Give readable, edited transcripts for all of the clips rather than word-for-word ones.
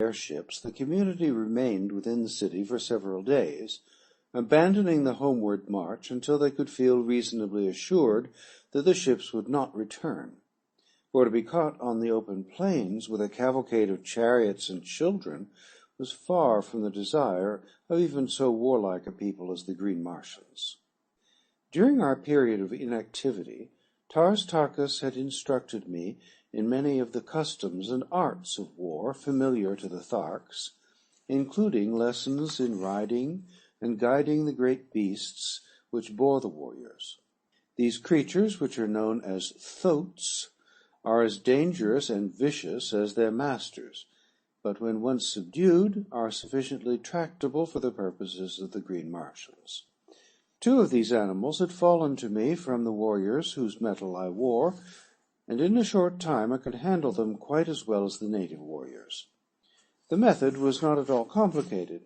airships, the community remained within the city for several days, abandoning the homeward march until they could feel reasonably assured that the ships would not return. For to be caught on the open plains with a cavalcade of chariots and children was far from the desire of even so warlike a people as the Green Martians. During our period of inactivity, Tarkas had instructed me in many of the customs and arts of war familiar to the Tharks, including lessons in riding and guiding the great beasts which bore the warriors. These creatures, which are known as thoats, are as dangerous and vicious as their masters, but when once subdued, are sufficiently tractable for the purposes of the Green Martians. 2 of these animals had fallen to me from the warriors whose metal I wore, and in a short time I could handle them quite as well as the native warriors. The method was not at all complicated.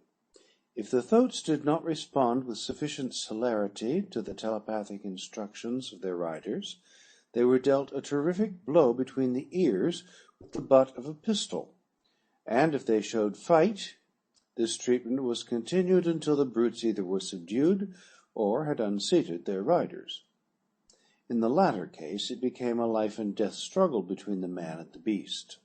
If the thoats did not respond with sufficient celerity to the telepathic instructions of their riders, they were dealt a terrific blow between the ears with the butt of a pistol, and if they showed fight, this treatment was continued until the brutes either were subdued or had unseated their riders. In the latter case, it became a life-and-death struggle between the man and the beast.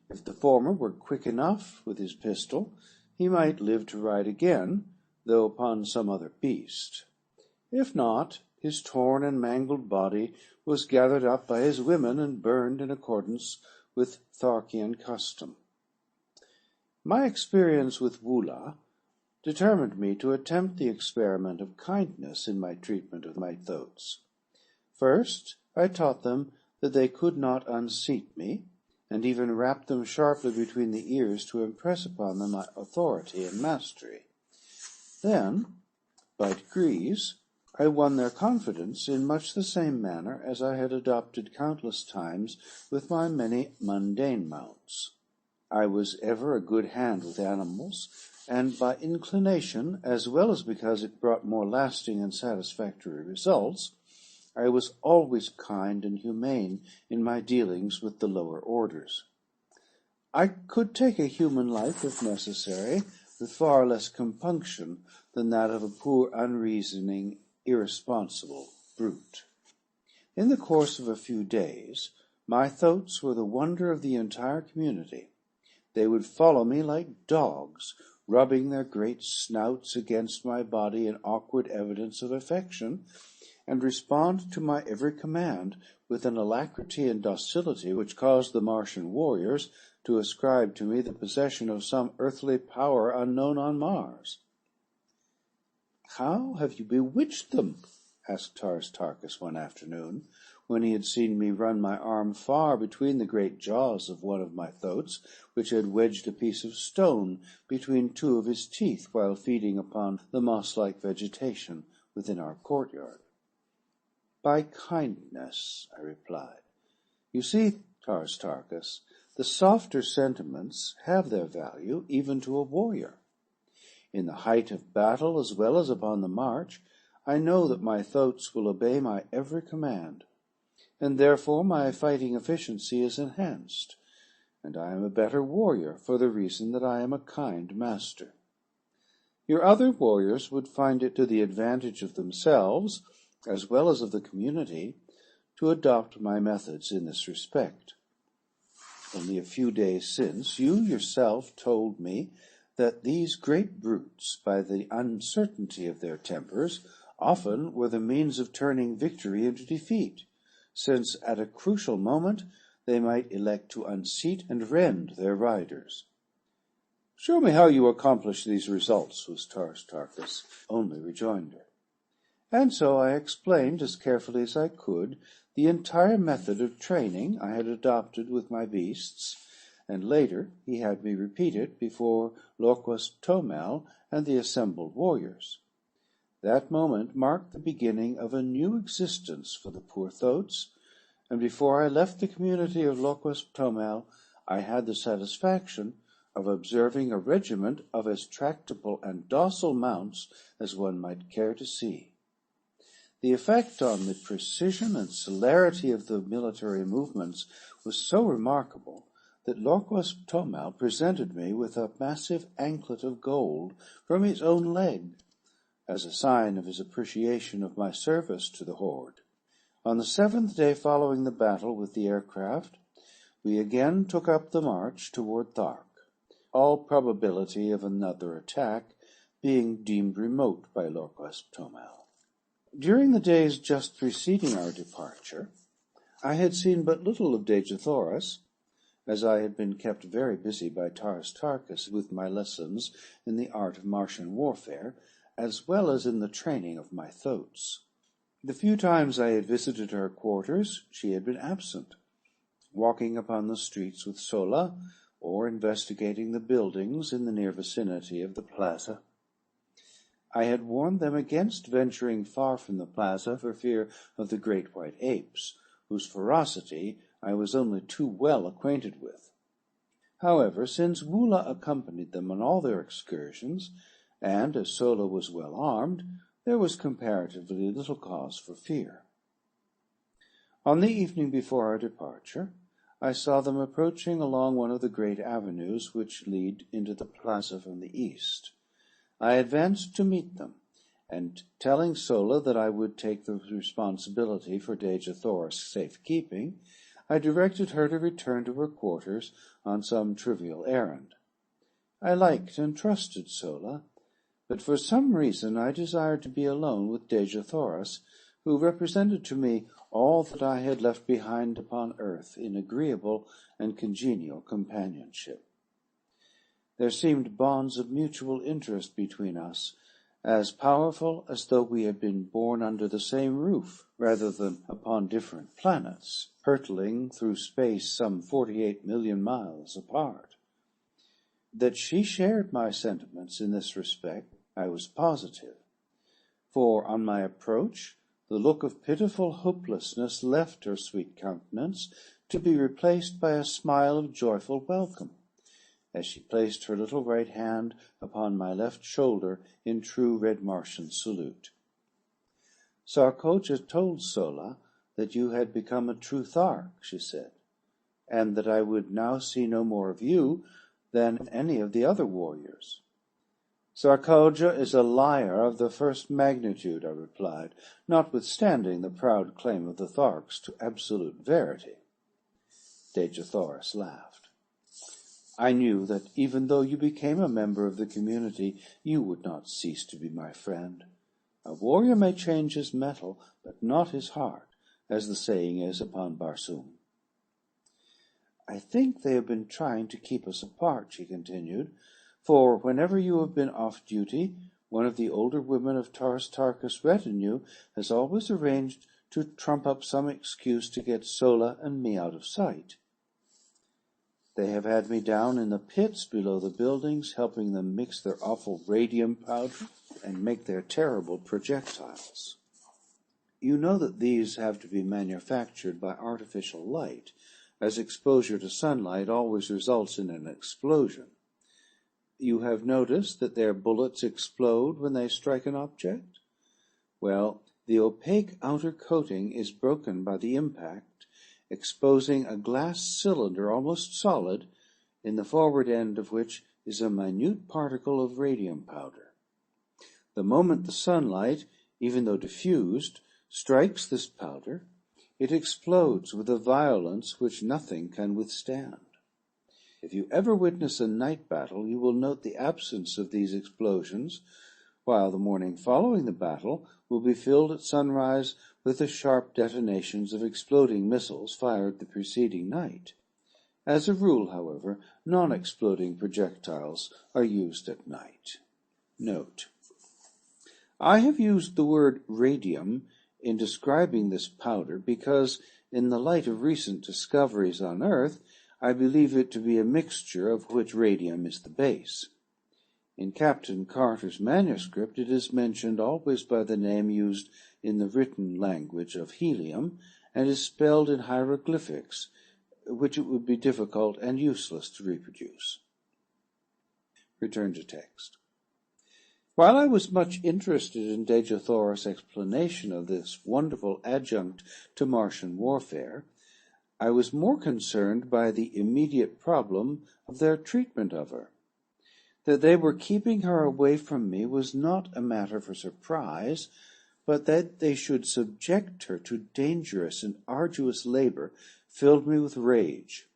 If the former were quick enough with his pistol, he might live to ride again, though upon some other beast. If not, his torn and mangled body was gathered up by his women and burned in accordance with Tharkian custom. My experience with Wula determined me to attempt the experiment of kindness in my treatment of my thoats. First, I taught them that they could not unseat me, and even rapped them sharply between the ears to impress upon them my authority and mastery. Then, by degrees, I won their confidence in much the same manner as I had adopted countless times with my many mundane mounts. I was ever a good hand with animals, and by inclination, as well as because it brought more lasting and satisfactory results, I was always kind and humane in my dealings with the lower orders. I could take a human life, if necessary, with far less compunction than that of a poor, unreasoning, irresponsible brute. In the course of a few days, my thoats were the wonder of the entire community. They would follow me like dogs, rubbing their great snouts against my body in awkward evidence of affection, and respond to my every command with an alacrity and docility which caused the Martian warriors to ascribe to me the possession of some earthly power unknown on Mars. "How have you bewitched them?" asked Tarkas one afternoon, when he had seen me run my arm far between the great jaws of one of my thoats, which had wedged a piece of stone between 2 of his teeth while feeding upon the moss-like vegetation within our courtyard. "By kindness," I replied. "You see, Tarkas, the softer sentiments have their value even to a warrior. In the height of battle, as well as upon the march, I know that my thoats will obey my every command, and therefore my fighting efficiency is enhanced, and I am a better warrior for the reason that I am a kind master. Your other warriors would find it to the advantage of themselves, as well as of the community, to adopt my methods in this respect. Only a few days since, you yourself told me that these great brutes, by the uncertainty of their tempers, often were the means of turning victory into defeat, since at a crucial moment they might elect to unseat and rend their riders." "Show me how you accomplish these results," was Tarkas' only rejoinder. And so I explained as carefully as I could the entire method of training I had adopted with my beasts, and later he had me repeat it before Lorquas Tomel and the assembled warriors. That moment marked the beginning of a new existence for the poor thoats, and before I left the community of Lorquas Tomel, I had the satisfaction of observing a regiment of as tractable and docile mounts as one might care to see. The effect on the precision and celerity of the military movements was so remarkable that Lorquas Tomal presented me with a massive anklet of gold from his own leg, as a sign of his appreciation of my service to the horde. On the 7th day following the battle with the aircraft, we again took up the march toward Thark, all probability of another attack being deemed remote by Lorquas Tomal. During the days just preceding our departure, I had seen but little of Dejathoras, as I had been kept very busy by Taras Tarkas with my lessons in the art of Martian warfare, as well as in the training of my thoats. The few times I had visited her quarters, she had been absent, walking upon the streets with Sola, or investigating the buildings in the near vicinity of the plaza. I had warned them against venturing far from the plaza for fear of the great white apes, whose ferocity I was only too well acquainted with. However, since Wula accompanied them on all their excursions, and as Sola was well armed, there was comparatively little cause for fear. On the evening before our departure, I saw them approaching along one of the great avenues which lead into the plaza from the east. I advanced to meet them, and telling Sola that I would take the responsibility for Dejathoras' safe keeping, I directed her to return to her quarters on some trivial errand. I liked and trusted Sola, but for some reason I desired to be alone with Dejathoras, who represented to me all that I had left behind upon earth in agreeable and congenial companionship. There seemed bonds of mutual interest between us, as powerful as though we had been born under the same roof, rather than upon different planets, hurtling through space some 48 million miles apart. That she shared my sentiments in this respect, I was positive, for on my approach, the look of pitiful hopelessness left her sweet countenance, to be replaced by a smile of joyful welcome, as she placed her little right hand upon my left shoulder in true Red Martian salute. "Sarkoja told Sola that you had become a true Thark," she said, "and that I would now see no more of you than any of the other warriors." "Sarkoja is a liar of the first magnitude," I replied, notwithstanding the proud claim of the Tharks to absolute verity. Dejathoras laughed. "I knew that even though you became a member of the community, you would not cease to be my friend. A warrior may change his metal, but not his heart, as the saying is upon Barsoom." "I think they have been trying to keep us apart," she continued, "for whenever you have been off duty, one of the older women of Taras Tarkas' retinue has always arranged to trump up some excuse to get Sola and me out of sight. They have had me down in the pits below the buildings, helping them mix their awful radium powder and make their terrible projectiles. You know that these have to be manufactured by artificial light, as exposure to sunlight always results in an explosion. You have noticed that their bullets explode when they strike an object? Well, the opaque outer coating is broken by the impact, exposing a glass cylinder almost solid, in the forward end of which is a minute particle of radium powder. The moment the sunlight, even though diffused, strikes this powder, it explodes with a violence which nothing can withstand. If you ever witness a night battle, you will note the absence of these explosions, while the morning following the battle will be filled at sunrise with the sharp detonations of exploding missiles fired the preceding night. As a rule, however, non-exploding projectiles are used at night. Note: I have used the word radium in describing this powder because, in the light of recent discoveries on Earth, I believe it to be a mixture of which radium is the base. In Captain Carter's manuscript it is mentioned always by the name used in the written language of helium, and is spelled in hieroglyphics, which it would be difficult and useless to reproduce. Return to text. While I was much interested in Dejathoras' explanation of this wonderful adjunct to Martian warfare, I was more concerned by the immediate problem of their treatment of her. That they were keeping her away from me was not a matter for surprise, but that they should subject her to dangerous and arduous labor filled me with rage.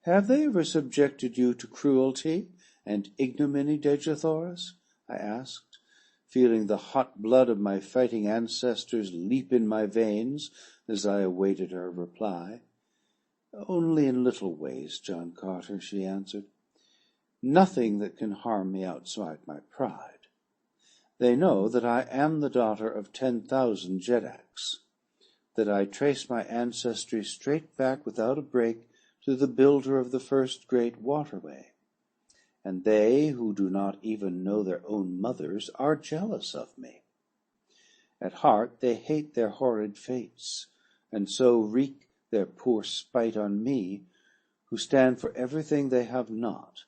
"Have they ever subjected you to cruelty and ignominy, Dejathoras?" I asked, feeling the hot blood of my fighting ancestors leap in my veins as I awaited her reply. "Only in little ways, John Carter," she answered. "Nothing that can harm me outside my pride. They know that I am the daughter of 10,000 Jedaks, that I trace my ancestry straight back without a break to the builder of the first great waterway. And they, who do not even know their own mothers, are jealous of me. At heart they hate their horrid fates, and so wreak their poor spite on me, who stand for everything they have not,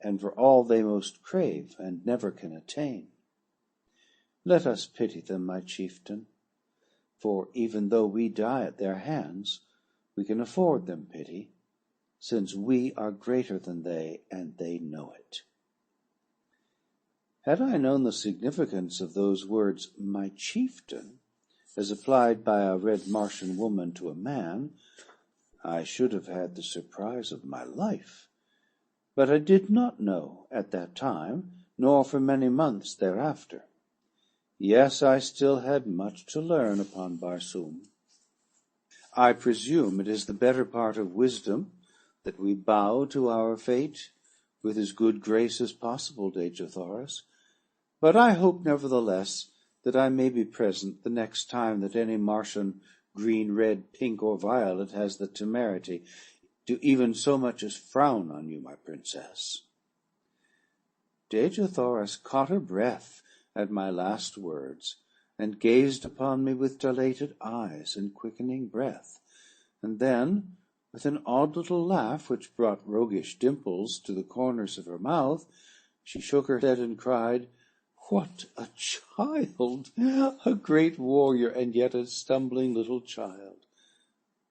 and for all they most crave and never can attain. Let us pity them, my chieftain, for even though we die at their hands, we can afford them pity, since we are greater than they, and they know it." Had I known the significance of those words, "my chieftain," as applied by a red Martian woman to a man, I should have had the surprise of my life. But I did not know at that time, nor for many months thereafter. Yes, I still had much to learn upon Barsoom. I presume it is the better part of wisdom that we bow to our fate with as good grace as possible, Dejathoras. But I hope, nevertheless, that I may be present the next time that any Martian, green, red, pink, or violet has the temerity to even so much as frown on you, my princess." Dejathoras caught her breath at my last words, and gazed upon me with dilated eyes and quickening breath, and then, with an odd little laugh which brought roguish dimples to the corners of her mouth, she shook her head and cried, "What a child! A great warrior, and yet a stumbling little child!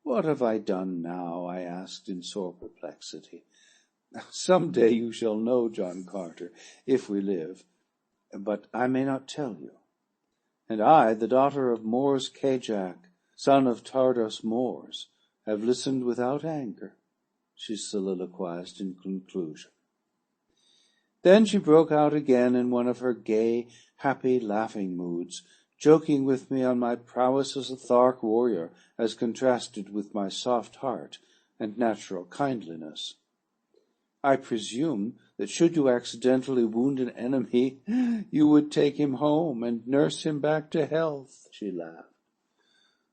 What have I done now?" I asked in sore perplexity. "Some day you shall know, John Carter, if we live, but I may not tell you. And I, the daughter of Mors Kajak, son of Tardos Mors, have listened without anger," she soliloquized in conclusion. Then she broke out again in one of her gay, happy, laughing moods, joking with me on my prowess as a Thark warrior, as contrasted with my soft heart and natural kindliness. "I presume that should you accidentally wound an enemy, you would take him home and nurse him back to health," she laughed.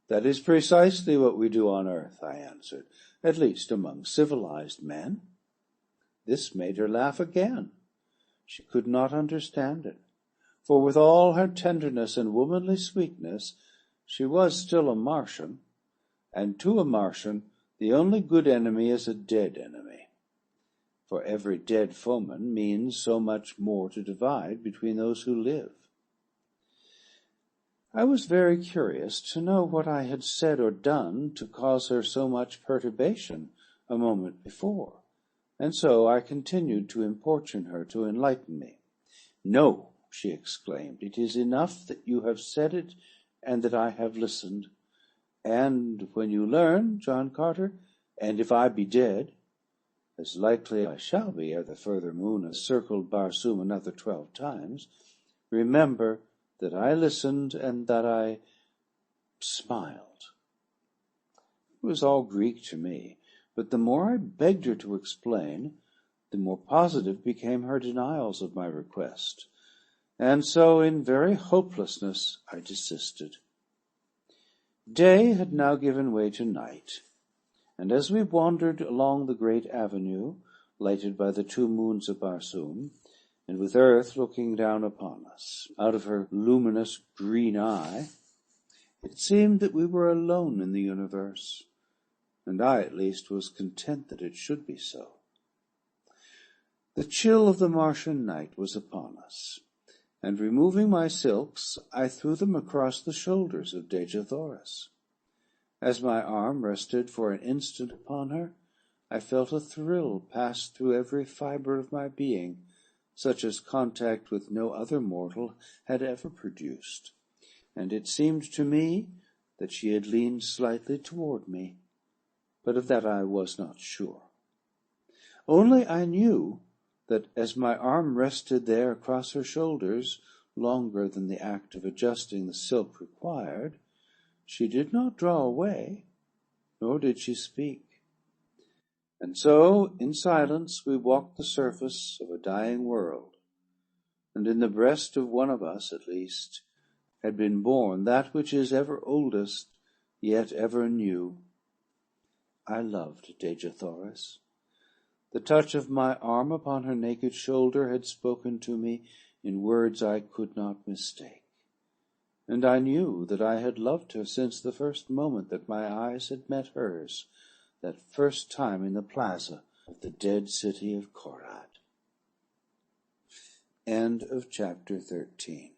"That is precisely what we do on earth," I answered, "at least among civilized men." This made her laugh again. She could not understand it, for with all her tenderness and womanly sweetness, she was still a Martian, and to a Martian the only good enemy is a dead enemy, for every dead foeman means so much more to divide between those who live. I was very curious to know what I had said or done to cause her so much perturbation a moment before, and so I continued to importune her to enlighten me. "No," she exclaimed, "it is enough that you have said it, and that I have listened. And when you learn, John Carter, and if I be dead, as likely I shall be ere the further moon has circled Barsoom another 12 times, remember that I listened and that I smiled." It was all Greek to me, but the more I begged her to explain, the more positive became her denials of my request, and so in very hopelessness I desisted. Day had now given way to night, and as we wandered along the great avenue, lighted by the 2 moons of Barsoom, and with Earth looking down upon us out of her luminous green eye, it seemed that we were alone in the universe, and I at least was content that it should be so. The chill of the Martian night was upon us, and removing my silks, I threw them across the shoulders of Dejathoras. As my arm rested for an instant upon her, I felt a thrill pass through every fibre of my being, such as contact with no other mortal had ever produced, and it seemed to me that she had leaned slightly toward me, but of that I was not sure. Only I knew that as my arm rested there across her shoulders longer than the act of adjusting the silk required, she did not draw away, nor did she speak. And so, in silence, we walked the surface of a dying world, and in the breast of one of us, at least, had been born that which is ever oldest, yet ever new. I loved Dejathoris. The touch of my arm upon her naked shoulder had spoken to me in words I could not mistake, and I knew that I had loved her since the first moment that my eyes had met hers, that first time in the plaza of the dead city of Korad. End of chapter 13.